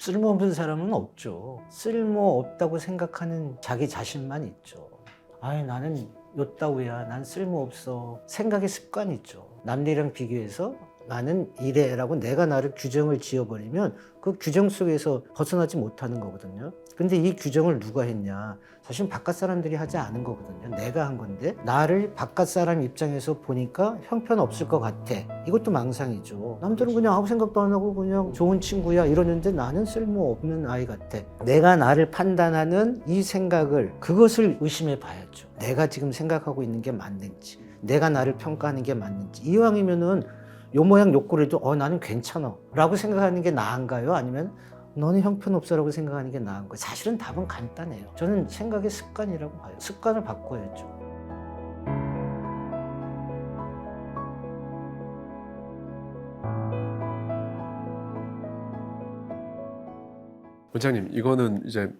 쓸모없는 사람은 없죠. 쓸모없다고 생각하는 자기 자신만 있죠. 아이, 나는 요따위야, 난 쓸모없어. 생각의 습관이 있죠. 남들이랑 비교해서 나는 이래라고 내가 나를 규정을 지어버리면 그 규정 속에서 벗어나지 못하는 거거든요. 근데 이 규정을 누가 했냐? 사실 바깥 사람들이 하지 않은 거거든요. 내가 한 건데 나를 바깥 사람 입장에서 보니까 형편없을 것 같아. 이것도 망상이죠. 남들은 그냥 아무 생각도 안 하고 그냥 좋은 친구야 이러는데 나는 쓸모없는 아이 같아. 내가 나를 판단하는 이 생각을, 그것을 의심해 봐야죠. 내가 지금 생각하고 있는 게 맞는지, 내가 나를 평가하는 게 맞는지. 이왕이면은 요 모양 요 꼴에도 나는 괜찮아 라고 생각하는 게 나은가요? 아니면 너는 형편없어 라고 생각하는 게 나은가요? 사실은 답은 간단해요. 저는 생각의 습관이라고 봐요. 습관을 바꿔야죠. 원장님, 이거는 이제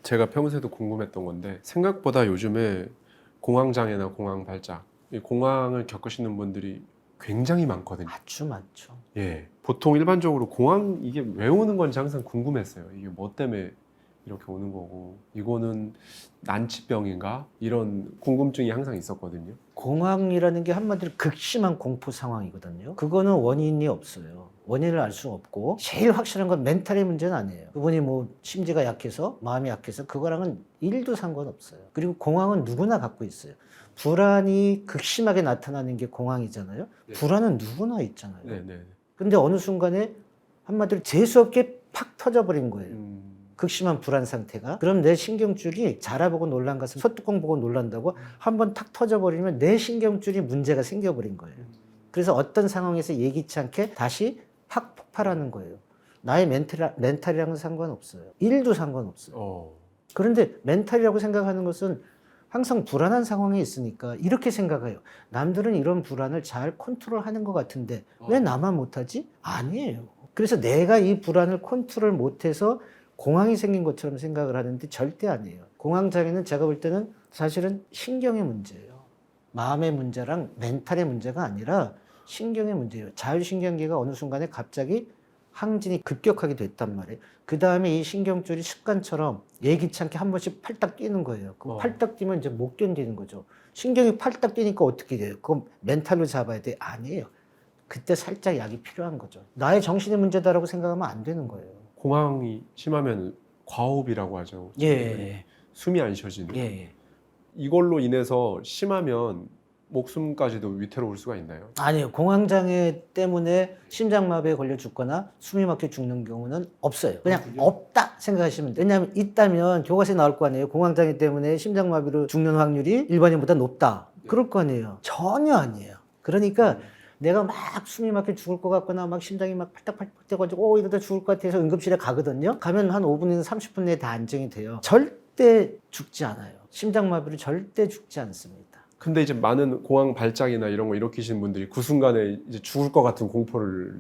제가 평소에도 궁금했던 건데 생각보다 요즘에 공황장애나 공황발작, 이 공황을 겪으시는 분들이 굉장히 많거든요. 아주 많죠. 예, 보통 일반적으로 공황 이게 왜 오는 건지 항상 궁금했어요. 이게 뭐 때문에 이렇게 오는 거고, 이거는 난치병인가? 이런 궁금증이 항상 있었거든요. 공황이라는 게 한마디로 극심한 공포 상황이거든요. 그거는 원인이 없어요. 원인을 알 수 없고, 제일 확실한 건 멘탈의 문제는 아니에요. 그분이 뭐 심지가 약해서, 마음이 약해서 그거랑은 1도 상관없어요. 그리고 공황은 누구나 갖고 있어요. 불안이 극심하게 나타나는 게 공황이잖아요. 네. 불안은 누구나 있잖아요. 네네. 근데 어느 순간에 한마디로 재수없게 팍 터져버린 거예요. 극심한 불안 상태가. 그럼 내 신경줄이 자라보고 놀란 것은 소뚜껑 보고 놀란다고 한번 탁 터져버리면 내 신경줄이 문제가 생겨버린 거예요. 그래서 어떤 상황에서 예기치 않게 다시 팍 폭발하는 거예요. 나의 멘탈이랑은 상관없어요. 1도 상관없어요. 그런데 멘탈이라고 생각하는 것은 항상 불안한 상황에 있으니까 이렇게 생각해요. 남들은 이런 불안을 잘 컨트롤하는 것 같은데 왜 나만 못하지? 아니에요. 그래서 내가 이 불안을 컨트롤 못해서 공황이 생긴 것처럼 생각을 하는데 절대 아니에요. 공황장애는 제가 볼 때는 사실은 신경의 문제예요. 마음의 문제랑 멘탈의 문제가 아니라 신경의 문제예요. 자율신경계가 어느 순간에 갑자기 항진이 급격하게 됐단 말이에요. 그 다음에 이 신경줄이 습관처럼 예기치 않게 한 번씩 팔딱 뛰는 거예요. 그 팔딱 뛰면 이제 못 견디는 거죠. 신경이 팔딱 뛰니까 어떻게 돼요? 그럼 멘탈로 잡아야 돼? 아니에요. 그때 살짝 약이 필요한 거죠. 나의 정신의 문제다라고 생각하면 안 되는 거예요. 공황이 심하면 과호흡이라고 하죠. 예. 숨이 안 쉬어지는. 예. 이걸로 인해서 심하면 목숨까지도 위태로울 수가 있나요? 아니요. 공황장애 때문에 심장마비에 걸려 죽거나 숨이 막혀 죽는 경우는 없어요. 그냥 없다 생각하시면 돼요. 왜냐하면 있다면 교과서에 나올 거 아니에요. 공황장애 때문에 심장마비로 죽는 확률이 일반인보다 높다. 그럴 거 아니에요. 전혀 아니에요. 그러니까 내가 막 숨이 막혀 죽을 것 같거나 막 심장이 막 팔딱팔딱 뛰어가지고 이러다 죽을 것 같아서 응급실에 가거든요. 가면 한 5분에서 30분 내에 다 안정이 돼요. 절대 죽지 않아요. 심장마비로 절대 죽지 않습니다. 근데 이제 많은 공황 발작이나 이런 거 일으키시는 분들이 그 순간에 이제 죽을 것 같은 공포를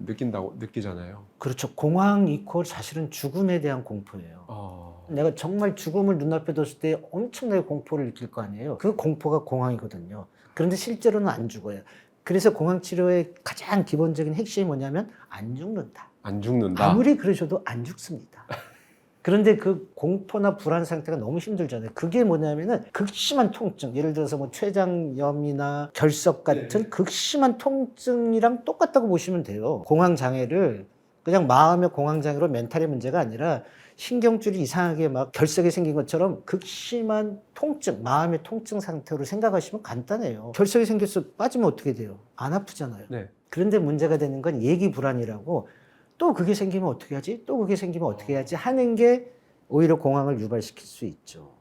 느끼잖아요. 그렇죠. 공황 이퀄 사실은 죽음에 대한 공포예요. 내가 정말 죽음을 눈앞에 뒀을 때 엄청나게 공포를 느낄 거 아니에요. 그 공포가 공황이거든요. 그런데 실제로는 안 죽어요. 그래서 공황 치료의 가장 기본적인 핵심이 뭐냐면 안 죽는다. 안 죽는다. 아무리 그러셔도 안 죽습니다. 그런데 그 공포나 불안 상태가 너무 힘들잖아요. 그게 뭐냐면은 극심한 통증, 예를 들어서 뭐 췌장염이나 결석 같은 극심한 통증이랑 똑같다고 보시면 돼요. 공황장애를 그냥 마음의 공황장애로 멘탈의 문제가 아니라 신경줄이 이상하게 막 결석이 생긴 것처럼 극심한 통증, 마음의 통증 상태로 생각하시면 간단해요. 결석이 생겼어 빠지면 어떻게 돼요? 안 아프잖아요. 네. 그런데 문제가 되는 건 예기불안이라고, 또 그게 생기면 어떻게 하지? 또 그게 생기면 어떻게 하지? 하는 게 오히려 공황을 유발시킬 수 있죠.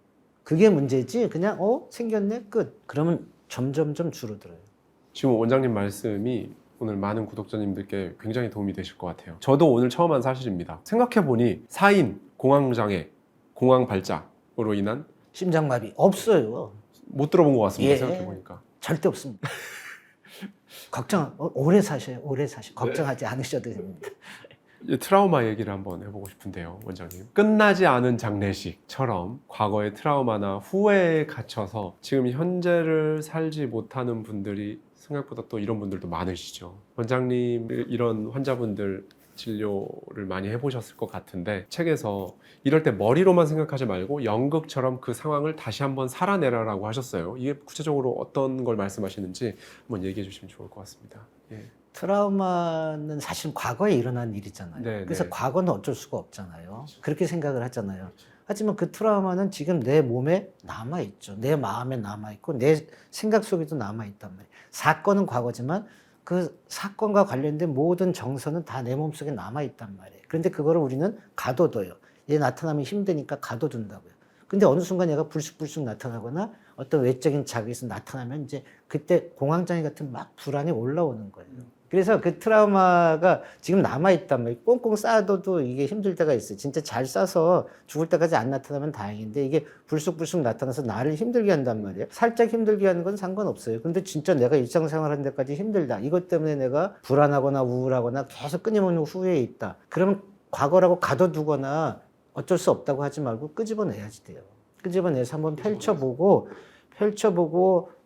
그게 문제지 그냥 생겼네 끝. 그러면 점점점 줄어들어요. 지금 원장님 말씀이 오늘 많은 구독자님들께 굉장히 도움이 되실 것 같아요. 저도 오늘 처음 한 사실입니다. 생각해보니 사인, 공황장애, 공황발작으로 인한 심장마비 없어요. 못 들어본 것 같습니다. 예. 생각해보니까. 절대 없습니다. 걱정 오래 사셔요. 오래 사셔. 걱정하지 않으셔도 됩니다. 이제 트라우마 얘기를 한번 해보고 싶은데요, 원장님. 끝나지 않은 장례식처럼 과거의 트라우마나 후회에 갇혀서 지금 현재를 살지 못하는 분들이 생각보다 또 이런 분들도 많으시죠. 원장님 이런 환자분들 진료를 많이 해보셨을 것 같은데 책에서 이럴 때 머리로만 생각하지 말고 연극처럼 그 상황을 다시 한번 살아내라라고 하셨어요. 이게 구체적으로 어떤 걸 말씀하시는지 한번 얘기해 주시면 좋을 것 같습니다. 예. 트라우마는 사실 과거에 일어난 일이잖아요. 네, 그래서 네. 과거는 어쩔 수가 없잖아요. 그렇게 생각을 하잖아요. 하지만 그 트라우마는 지금 내 몸에 남아있죠. 내 마음에 남아있고 내 생각 속에도 남아있단 말이에요. 사건은 과거지만 그 사건과 관련된 모든 정서는 다 내 몸속에 남아있단 말이에요. 그런데 그거를 우리는 가둬둬요. 얘 나타나면 힘드니까 가둬둔다고요. 근데 어느 순간 얘가 불쑥불쑥 나타나거나 어떤 외적인 자극에서 나타나면 이제 그때 공황장애 같은 막 불안이 올라오는 거예요. 그래서 그 트라우마가 지금 남아있단 말이에요. 꽁꽁 쌓아둬도 이게 힘들 때가 있어요. 진짜 잘 싸서 죽을 때까지 안 나타나면 다행인데 이게 불쑥불쑥 나타나서 나를 힘들게 한단 말이에요. 살짝 힘들게 하는 건 상관없어요. 근데 진짜 내가 일상생활 하는 데까지 힘들다. 이것 때문에 내가 불안하거나 우울하거나 계속 끊임없는 후회에 있다. 그러면 과거라고 가둬두거나 어쩔 수 없다고 하지 말고 끄집어내야지 돼요. 끄집어내서 한번 펼쳐보고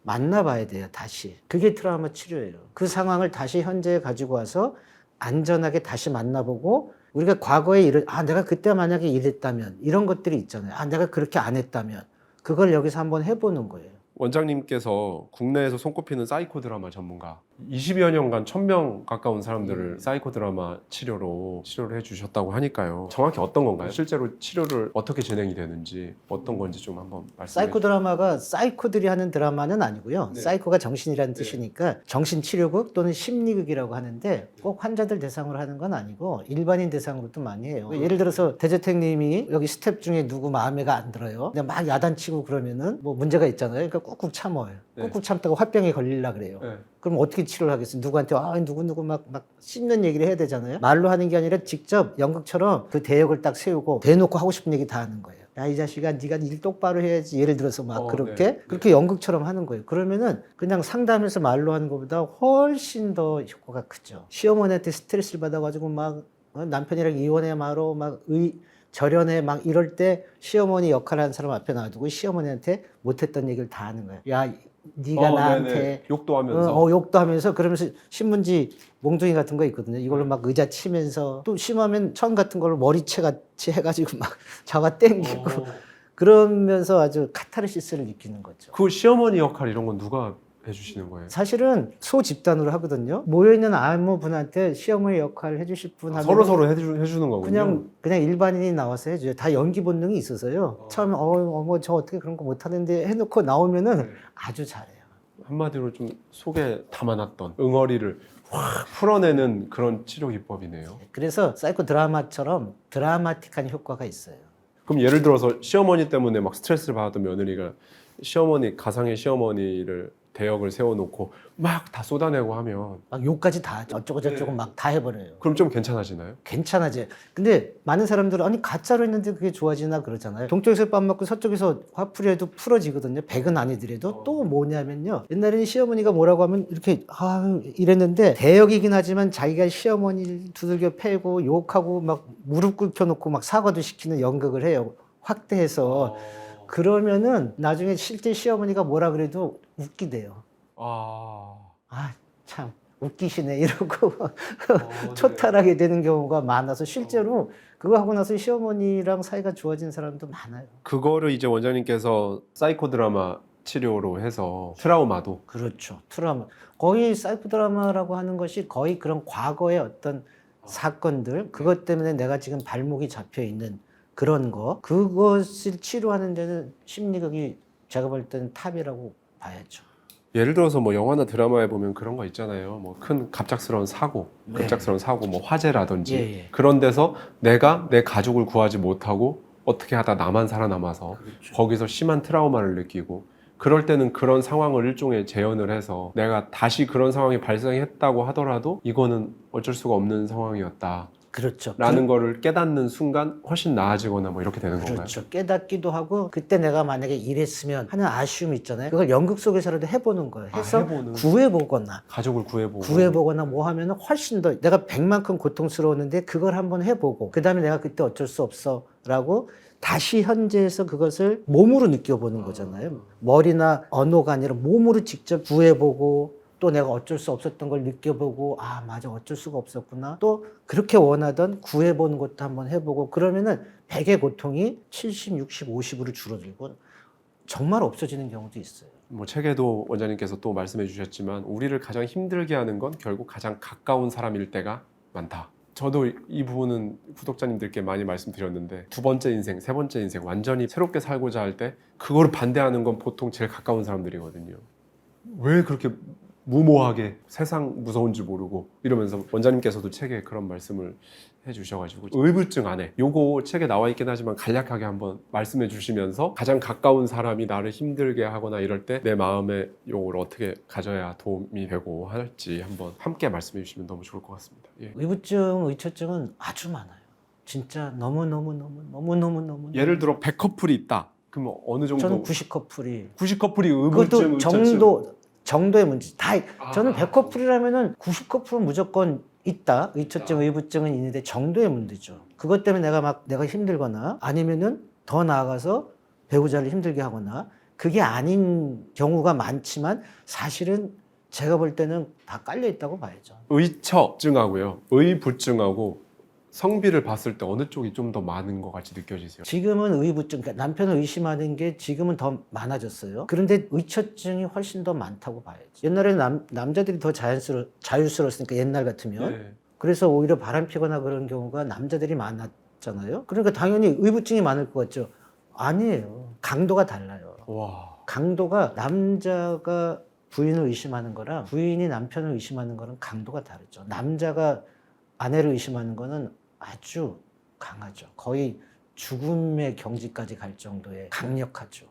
만나봐야 돼요, 다시. 그게 트라우마 치료예요. 그 상황을 다시 현재에 가지고 와서 안전하게 다시 만나보고 우리가 과거에 내가 그때 만약에 이랬다면 이런 것들이 있잖아요. 내가 그렇게 안 했다면 그걸 여기서 한번 해보는 거예요. 원장님께서 국내에서 손꼽히는 사이코 드라마 전문가 20여 년간 1000명 가까운 사람들을 사이코 드라마 치료를 해주셨다고 하니까요. 정확히 어떤 건가요? 실제로 치료를 어떻게 진행이 되는지 어떤 건지 좀 한번 말씀해 사이코 드라마가 사이코들이 하는 드라마는 아니고요. 네. 사이코가 정신이라는 네. 뜻이니까 정신치료극 또는 심리극이라고 하는데 꼭 환자들 대상으로 하는 건 아니고 일반인 대상으로도 많이 해요. 예를 들어서 대저택님이 여기 스텝 중에 누구 마음에가 안 들어요. 근데 막 야단치고 그러면은 뭐 문제가 있잖아요. 그러니까 꾹꾹 참아요. 네. 꾹꾹 참다가 화병에 걸리려 그래요. 네. 그럼 어떻게 치료를 하겠어요? 누구한테 누구 막 씹는 얘기를 해야 되잖아요. 말로 하는 게 아니라 직접 연극처럼 그 대역을 딱 세우고 대놓고 하고 싶은 얘기 다 하는 거예요. 야, 이 자식아, 네가 일 똑바로 해야지. 예를 들어서 막 그렇게 네. 그렇게 연극처럼 하는 거예요. 그러면은 그냥 상담해서 말로 하는 것보다 훨씬 더 효과가 크죠. 시어머니한테 스트레스를 받아가지고 막 남편이랑 이혼해 말어 절연해 막 이럴 때 시어머니 역할을 하는 사람 앞에 놔두고 시어머니한테 못했던 얘기를 다 하는 거예요. 야, 네가 나한테 네네. 욕도 하면서 욕도 하면서 그러면서 신문지 몽둥이 같은 거 있거든요. 이걸로 막 의자 치면서 또 심하면 천 같은 걸로 머리채 같이 해가지고 막 잡아 당기고 그러면서 아주 카타르시스를 느끼는 거죠. 그 시어머니 역할 이런 건 누가 해주시는 거예요? 사실은 소집단으로 하거든요. 모여있는 아무 분한테 시어머니 역할을 해주실 분 하면 서로 해주는 거군요. 그냥 일반인이 나와서 해줘요. 다 연기 본능이 있어서요. 처음에 어머 저 어떻게 그런 거 못하는데 해놓고 나오면은 아주 잘해요. 한마디로 좀 속에 담아놨던 응어리를 확 풀어내는 그런 치료 기법이네요. 그래서 사이코 드라마처럼 드라마틱한 효과가 있어요. 그럼 예를 들어서 시어머니 때문에 막 스트레스를 받았던 며느리가 가상의 시어머니를 대역을 세워놓고 막 다 쏟아내고 하면 막 욕까지 다 어쩌고 저쩌고 막 다 해버려요. 그럼 좀 괜찮아지나요? 괜찮아지. 근데 많은 사람들은 아니 가짜로 했는데 그게 좋아지나 그러잖아요. 동쪽에서 밥 먹고 서쪽에서 화풀이해도 풀어지거든요. 백은 아니더라도 또 뭐냐면요. 옛날에는 시어머니가 뭐라고 하면 이렇게 이랬는데 대역이긴 하지만 자기가 시어머니를 두들겨 패고 욕하고 막 무릎 꿇혀놓고 막 사과도 시키는 연극을 해요. 확대해서. 그러면은 나중에 실제 시어머니가 뭐라 그래도 웃기대요. 참 웃기시네 이러고 초탈하게 되는 경우가 많아서 실제로 그거 하고 나서 시어머니랑 사이가 좋아진 사람도 많아요. 그거를 이제 원장님께서 사이코 드라마 치료로 해서 트라우마도 그렇죠. 트라우마. 거의 사이코 드라마라고 하는 것이 거의 그런 과거의 어떤 사건들 그것 때문에 내가 지금 발목이 잡혀 있는 그런 거 그것을 치료하는 데는 심리극이 제가 볼 때는 탑이라고 봐야죠. 예를 들어서 뭐 영화나 드라마에 보면 그런 거 있잖아요. 뭐 큰 갑작스러운 사고, 뭐 화재라든지 예. 그런 데서 내가 내 가족을 구하지 못하고 어떻게 하다 나만 살아남아서 거기서 심한 트라우마를 느끼고 그럴 때는 그런 상황을 일종의 재현을 해서 내가 다시 그런 상황이 발생했다고 하더라도 이거는 어쩔 수가 없는 상황이었다. 그렇죠. 라는 거를 깨닫는 순간 훨씬 나아지거나 뭐 이렇게 되는 건가요? 그렇죠. 깨닫기도 하고 그때 내가 만약에 이랬으면 하는 아쉬움이 있잖아요. 그걸 연극 속에서라도 해보는 거예요. 해서 해보는 구해보거나 가족을 구해보고 뭐 하면은 훨씬 더 내가 100만큼 고통스러웠는데 그걸 한번 해보고 그 다음에 내가 그때 어쩔 수 없어 라고 다시 현재에서 그것을 몸으로 느껴보는 거잖아요. 머리나 언어가 아니라 몸으로 직접 구해보고 또 내가 어쩔 수 없었던 걸 느껴보고 아 맞아 어쩔 수가 없었구나 또 그렇게 원하던 구해보는 것도 한번 해보고 그러면은 100의 고통이 70, 60, 50으로 줄어들고 정말 없어지는 경우도 있어요. 뭐 책에도 원장님께서 또 말씀해 주셨지만 우리를 가장 힘들게 하는 건 결국 가장 가까운 사람일 때가 많다. 저도 이 부분은 구독자님들께 많이 말씀드렸는데 두 번째 인생, 세 번째 인생 완전히 새롭게 살고자 할 때 그거를 반대하는 건 보통 제일 가까운 사람들이거든요. 왜 그렇게 무모하게 세상 무서운 줄 모르고 이러면서 원장님께서도 책에 그런 말씀을 해주셔가지고 의부증 안에 요거 책에 나와 있긴 하지만 간략하게 한번 말씀해 주시면서 가장 가까운 사람이 나를 힘들게 하거나 이럴 때 내 마음에 요걸 어떻게 가져야 도움이 되고 할지 한번 함께 말씀해 주시면 너무 좋을 것 같습니다. 예. 의부증, 의처증은 아주 많아요. 진짜 너무너무 예를 들어 100커플이 있다. 그럼 어느 정도? 저는 90커플이 90커플이 의부증, 그것도 의처증. 정도의 문제. 저는 100커플이라면은 90커플은 무조건 있다. 의처증, 의부증은 있는데 정도의 문제죠. 그것 때문에 내가 힘들거나 아니면은 더 나아가서 배우자를 힘들게 하거나 그게 아닌 경우가 많지만 사실은 제가 볼 때는 다 깔려 있다고 봐야죠. 의처증하고요. 의부증하고 성비를 봤을 때 어느 쪽이 좀 더 많은 것 같이 느껴지세요? 지금은 의부증, 그러니까 남편을 의심하는 게 지금은 더 많아졌어요. 그런데 의처증이 훨씬 더 많다고 봐야지. 옛날에는 남자들이 더 자유스러웠으니까 옛날 같으면. 네. 그래서 오히려 바람 피거나 그런 경우가 남자들이 많았잖아요. 그러니까 당연히 의부증이 많을 것 같죠. 아니에요. 강도가 달라요. 와. 강도가 남자가 부인을 의심하는 거랑 부인이 남편을 의심하는 거랑 강도가 다르죠. 남자가 아내를 의심하는 거는 아주 강하죠. 거의 죽음의 경지까지 갈 정도의 강력하죠.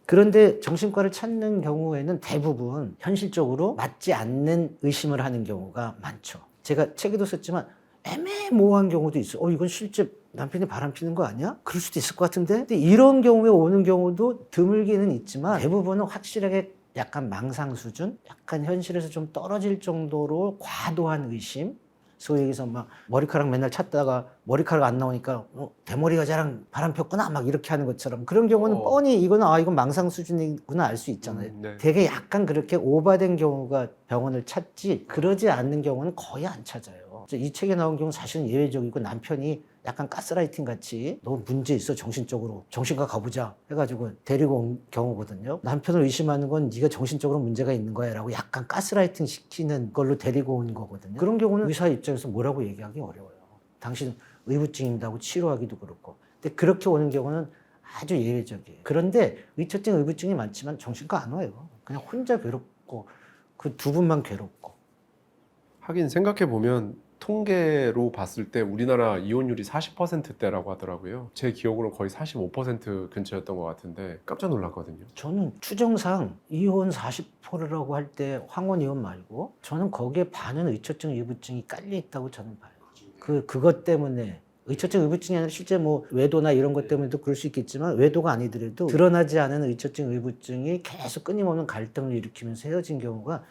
그런데 정신과를 찾는 경우에는 대부분 현실적으로 맞지 않는 의심을 하는 경우가 많죠. 제가 책에도 썼지만 애매모호한 경우도 있어요. 이건 실제 남편이 바람 피는 거 아니야? 그럴 수도 있을 것 같은데? 근데 이런 경우에 오는 경우도 드물기는 있지만 대부분은 확실하게 약간 망상 수준? 약간 현실에서 좀 떨어질 정도로 과도한 의심? 소위 얘기해서 막 머리카락 맨날 찾다가 머리카락 안 나오니까 대머리 여자랑 바람 폈구나 막 이렇게 하는 것처럼 그런 경우는 뻔히 이건 망상 수준이구나 알 수 있잖아요. 네. 되게 약간 그렇게 오바된 경우가 병원을 찾지 그러지 않는 경우는 거의 안 찾아요. 이 책에 나온 경우는 사실은 예외적이고 남편이 약간 가스라이팅 같이 너 문제 있어 정신적으로 정신과 가보자 해가지고 데리고 온 경우거든요. 남편을 의심하는 건 네가 정신적으로 문제가 있는 거야 라고 약간 가스라이팅 시키는 걸로 데리고 온 거거든요. 그런 경우는 의사 입장에서 뭐라고 얘기하기 어려워요. 당신 의부증입니다 하고 치료하기도 그렇고. 근데 그렇게 오는 경우는 아주 예외적이에요. 그런데 의처증, 의부증이 많지만 정신과 안 와요. 그냥 혼자 괴롭고 그 두 분만 괴롭고. 하긴 생각해 보면 통계로 봤을 때 우리나라 이혼율이 40%대라고 하더라고요. 제 기억으로는 거의 45% 근처였던 것 같은데 깜짝 놀랐거든요. 저는 추정상 이혼 40%라고 할 때 황혼 이혼 말고 저는 거기에 반은 의처증, 의부증이 깔려 있다고 저는 봐요. 그것 때문에 의처증, 의부증이 아니라 실제 뭐 외도나 이런 것 때문에도 그럴 수 있겠지만 외도가 아니더라도 드러나지 않은 의처증, 의부증이 계속 끊임없는 갈등을 일으키면서 헤어진 경우가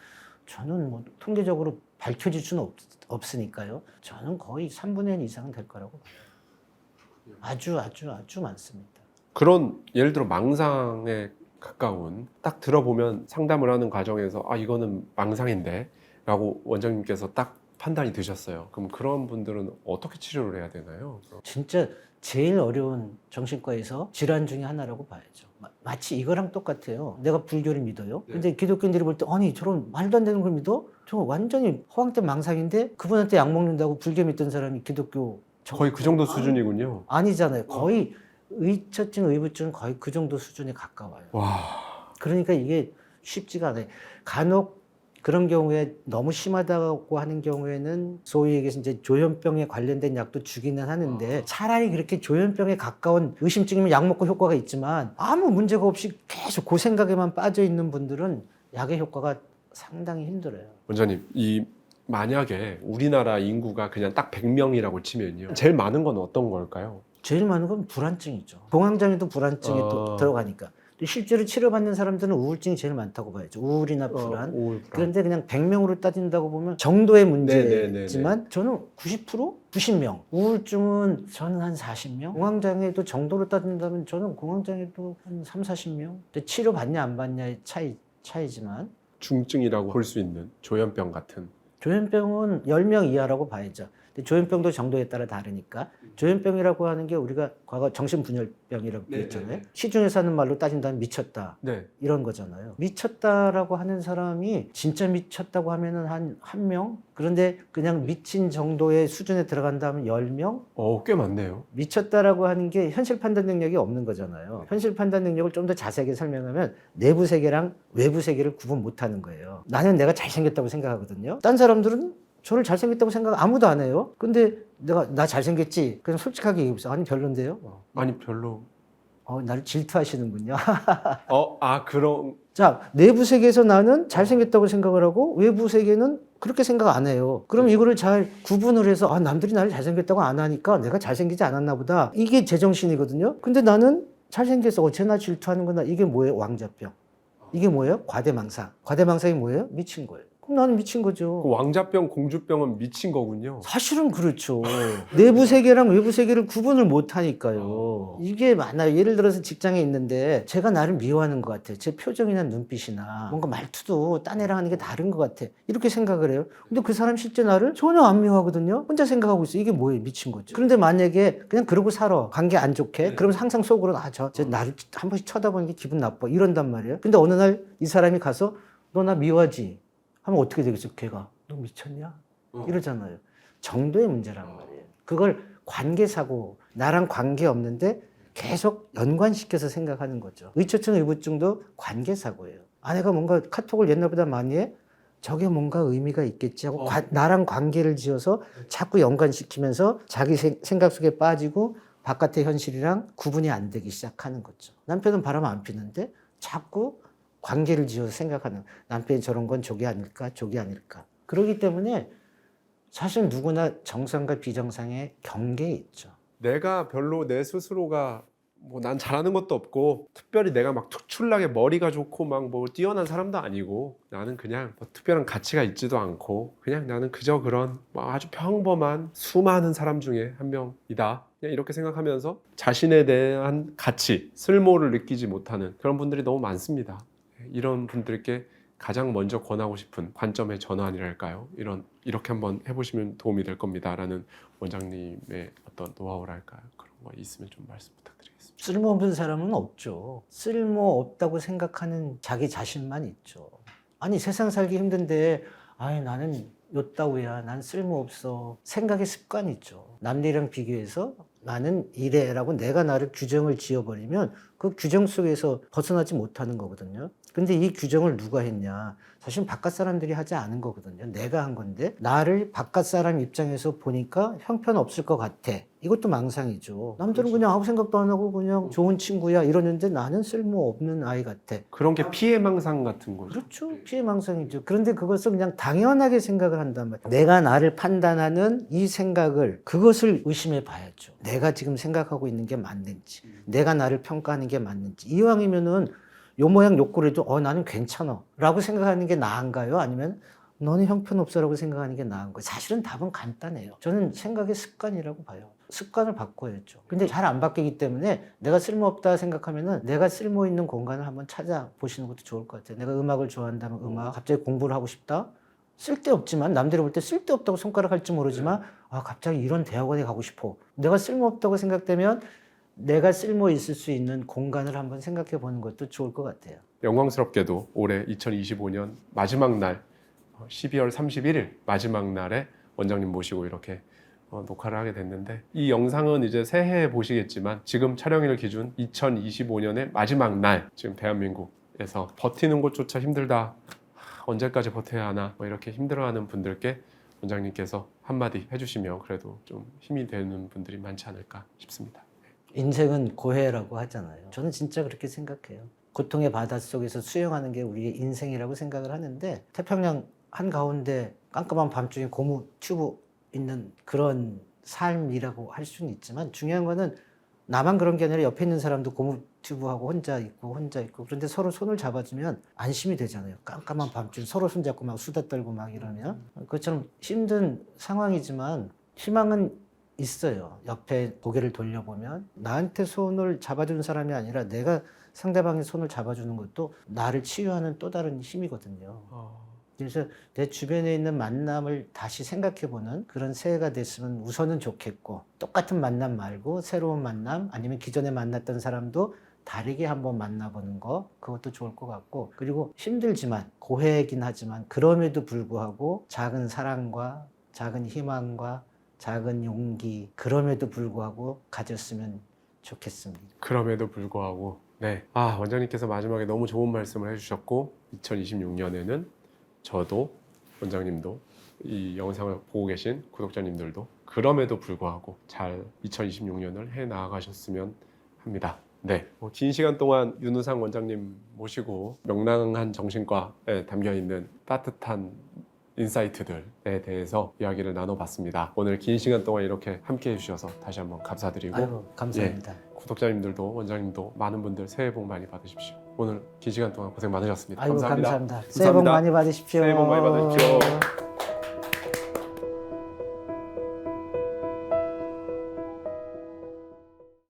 저는 뭐 통계적으로 밝혀질 수는 없으니까요. 저는 거의 3분의 1 이상은 될 거라고 봐요. 아주 많습니다. 그런 예를 들어 망상에 가까운 딱 들어보면 상담을 하는 과정에서 이거는 망상인데 라고 원장님께서 딱 판단이 드셨어요. 그럼 그런 분들은 어떻게 치료를 해야 되나요? 진짜 제일 어려운 정신과에서 질환 중에 하나라고 봐야죠. 마치 이거랑 똑같아요. 내가 불교를 믿어요. 근데 기독교인들이 볼 때 아니 저런 말도 안 되는 걸 믿어? 저 완전히 허황된 망상인데 그분한테 약 먹는다고 불교 믿던 사람이 기독교 거의 그 정도 수준이군요. 아니잖아요. 거의 의처증, 의부증은 거의 그 정도 수준에 가까워요. 와. 그러니까 이게 쉽지가 않아요. 간혹 그런 경우에 너무 심하다고 하는 경우에는 소위 얘기해서 이제 조현병에 관련된 약도 주기는 하는데 차라리 그렇게 조현병에 가까운 의심증이면 약 먹고 효과가 있지만 아무 문제가 없이 계속 그 생각에만 빠져 있는 분들은 약의 효과가 상당히 힘들어요. 원장님, 만약에 우리나라 인구가 그냥 딱 100명이라고 치면요. 제일 많은 건 어떤 걸까요? 제일 많은 건 불안증이죠. 공황장애도 불안증이 들어가니까. 실제로 치료받는 사람들은 우울증이 제일 많다고 봐야죠. 우울이나 불안. 우울, 불안. 그런데 그냥 100명으로 따진다고 보면 정도의 문제지만 저는 90%? 90명. 우울증은 저는 한 40명. 공황장애도 정도로 따진다면 저는 공황장애도 한 3, 40명. 치료받냐 안 받냐의 차이지만 중증이라고 볼 수 있는 조현병 같은. 조현병은 10명 이하라고 봐야죠. 근데 조현병도 정도에 따라 다르니까 조현병이라고 하는 게 우리가 과거 정신분열병이라고 그랬잖아요. 시중에서 하는 말로 따진다면 미쳤다. 네. 이런 거잖아요. 미쳤다라고 하는 사람이 진짜 미쳤다고 하면은 한 명? 그런데 그냥 미친 정도의 수준에 들어간다면 10명? 꽤 많네요. 미쳤다라고 하는 게 현실 판단 능력이 없는 거잖아요. 현실 판단 능력을 좀 더 자세하게 설명하면 내부 세계랑 외부 세계를 구분 못 하는 거예요. 나는 내가 잘생겼다고 생각하거든요. 딴 사람들은 저를 잘생겼다고 생각 아무도 안 해요. 근데 나 잘생겼지? 그냥 솔직하게 얘기해보세요. 아니 별론데요? 아니 별로. 나를 질투하시는군요. 그런. 자, 내부 세계에서 나는 잘생겼다고 생각을 하고 외부 세계는 그렇게 생각 안 해요. 그럼 이거를 잘 구분을 해서 남들이 나를 잘생겼다고 안 하니까 내가 잘생기지 않았나 보다. 이게 제정신이거든요. 근데 나는 잘생겼어. 쟤나 질투하는구나. 이게 뭐예요? 왕자병. 이게 뭐예요? 과대망상. 과대망상이 뭐예요? 미친 거예요. 그럼 나는 미친 거죠. 그 왕자병, 공주병은 미친 거군요. 사실은 그렇죠. 내부 세계랑 외부 세계를 구분을 못 하니까요. 이게 많아요. 예를 들어서 직장에 있는데 제가 나를 미워하는 것 같아. 제 표정이나 눈빛이나 뭔가 말투도 딴 애랑 하는 게 다른 것 같아. 이렇게 생각을 해요. 근데 그 사람 실제 나를 전혀 안 미워하거든요. 혼자 생각하고 있어. 이게 뭐예요? 미친 거죠. 그런데 만약에 그냥 그러고 살아. 관계 안 좋게. 그러면 항상 속으로 쟤 나를 한 번씩 쳐다보는 게 기분 나빠. 이런단 말이에요. 근데 어느 날 이 사람이 가서 너 나 미워하지? 하면 어떻게 되겠어? 걔가 너 미쳤냐? 이러잖아요. 정도의 문제란 말이에요. 그걸 관계사고 나랑 관계없는데 계속 연관시켜서 생각하는 거죠. 의처증 의부증도 관계사고예요. 아내가 뭔가 카톡을 옛날보다 많이 해? 저게 뭔가 의미가 있겠지 하고 나랑 관계를 지어서 자꾸 연관시키면서 자기 생각 속에 빠지고 바깥의 현실이랑 구분이 안 되기 시작하는 거죠. 남편은 바람 안 피는데 자꾸 관계를 지어서 생각하는, 남편이 저런 건 저게 아닐까 저게 아닐까. 그렇기 때문에 사실 누구나 정상과 비정상의 경계에 있죠. 내가 별로 내 스스로가 난 잘하는 것도 없고 특별히 내가 막 특출나게 머리가 좋고 막 뛰어난 사람도 아니고 나는 그냥 특별한 가치가 있지도 않고 그냥 나는 그저 그런 아주 평범한 수많은 사람 중에 한 명이다. 그냥 이렇게 생각하면서 자신에 대한 가치, 쓸모를 느끼지 못하는 그런 분들이 너무 많습니다. 이런 분들께 가장 먼저 권하고 싶은 관점의 전환이랄까요? 이렇게 한번 해보시면 도움이 될 겁니다라는 원장님의 어떤 노하우랄까요? 그런 거 있으면 좀 말씀 부탁드리겠습니다. 쓸모없는 사람은 없죠. 쓸모없다고 생각하는 자기 자신만 있죠. 아니 세상 살기 힘든데 나는 요따위야, 난 쓸모없어. 생각의 습관이 있죠. 남들이랑 비교해서 나는 이래라고 내가 나를 규정을 지어버리면 그 규정 속에서 벗어나지 못하는 거거든요. 근데 이 규정을 누가 했냐? 사실 바깥 사람들이 하지 않은 거거든요. 내가 한 건데 나를 바깥 사람 입장에서 보니까 형편없을 것 같아. 이것도 망상이죠. 남들은 그냥 아무 생각도 안 하고 그냥 좋은 친구야 이러는데 나는 쓸모없는 아이 같아. 그런 게 피해망상 같은 거죠. 그렇죠. 피해망상이죠. 그런데 그것을 그냥 당연하게 생각을 한단 말이에요. 내가 나를 판단하는 이 생각을, 그것을 의심해 봐야죠. 내가 지금 생각하고 있는 게 맞는지, 내가 나를 평가하는 게 맞는지. 이왕이면은 요 모양 요 꼴에도 나는 괜찮아 라고 생각하는 게 나은가요? 아니면 너는 형편없어 라고 생각하는 게 나은가요? 사실은 답은 간단해요. 저는 생각의 습관이라고 봐요. 습관을 바꿔야죠. 근데 잘 안 바뀌기 때문에 내가 쓸모없다 생각하면은 내가 쓸모 있는 공간을 한번 찾아보시는 것도 좋을 것 같아요. 내가 음악을 좋아한다면 음악, 갑자기 공부를 하고 싶다? 쓸데없지만, 남들이 볼 때 쓸데없다고 손가락할지 모르지만 갑자기 이런 대학원에 가고 싶어. 내가 쓸모없다고 생각되면 내가 쓸모 있을 수 있는 공간을 한번 생각해 보는 것도 좋을 것 같아요. 영광스럽게도 올해 2025년 마지막 날 12월 31일 마지막 날에 원장님 모시고 이렇게 녹화를 하게 됐는데, 이 영상은 이제 새해에 보시겠지만 지금 촬영일 기준 2025년의 마지막 날, 지금 대한민국에서 버티는 것조차 힘들다, 언제까지 버텨야 하나 이렇게 힘들어하는 분들께 원장님께서 한마디 해주시면 그래도 좀 힘이 되는 분들이 많지 않을까 싶습니다. 인생은 고해라고 하잖아요. 저는 진짜 그렇게 생각해요. 고통의 바닷속에서 수영하는 게 우리의 인생이라고 생각을 하는데, 태평양 한가운데 깜깜한 밤중에 고무 튜브 있는 그런 삶이라고 할 수는 있지만, 중요한 거는 나만 그런 게 아니라 옆에 있는 사람도 고무 튜브하고 혼자 있고 그런데 서로 손을 잡아주면 안심이 되잖아요. 깜깜한 밤중 서로 손잡고 막 수다 떨고 막 이러면. 그것처럼 힘든 상황이지만 희망은 있어요. 옆에 고개를 돌려보면 나한테 손을 잡아주는 사람이 아니라 내가 상대방의 손을 잡아주는 것도 나를 치유하는 또 다른 힘이거든요. 그래서 내 주변에 있는 만남을 다시 생각해보는 그런 새해가 됐으면 우선은 좋겠고, 똑같은 만남 말고 새로운 만남, 아니면 기존에 만났던 사람도 다르게 한번 만나보는 거, 그것도 좋을 것 같고, 그리고 힘들지만 고해이긴 하지만 그럼에도 불구하고 작은 사랑과 작은 희망과 작은 용기, 그럼에도 불구하고 가졌으면 좋겠습니다. 그럼에도 불구하고 네. 원장님께서 마지막에 너무 좋은 말씀을 해주셨고 2026년에는 저도 원장님도 이 영상을 보고 계신 구독자님들도 그럼에도 불구하고 잘 2026년을 해 나아가셨으면 합니다. 네, 긴 시간 동안 윤우상 원장님 모시고 명랑한 정신과에 담겨있는 따뜻한 인사이트들에 대해서 이야기를 나눠봤습니다. 오늘 긴 시간 동안 이렇게 함께 해주셔서 다시 한번 감사드리고 아이고, 감사합니다. 구독자님들도 원장님도 많은 분들 새해 복 많이 받으십시오. 오늘 긴 시간 동안 고생 많으셨습니다. 아이고, 감사합니다. 감사합니다. 새해 복 많이 받으십시오. 새해 복 많이 받으십시오.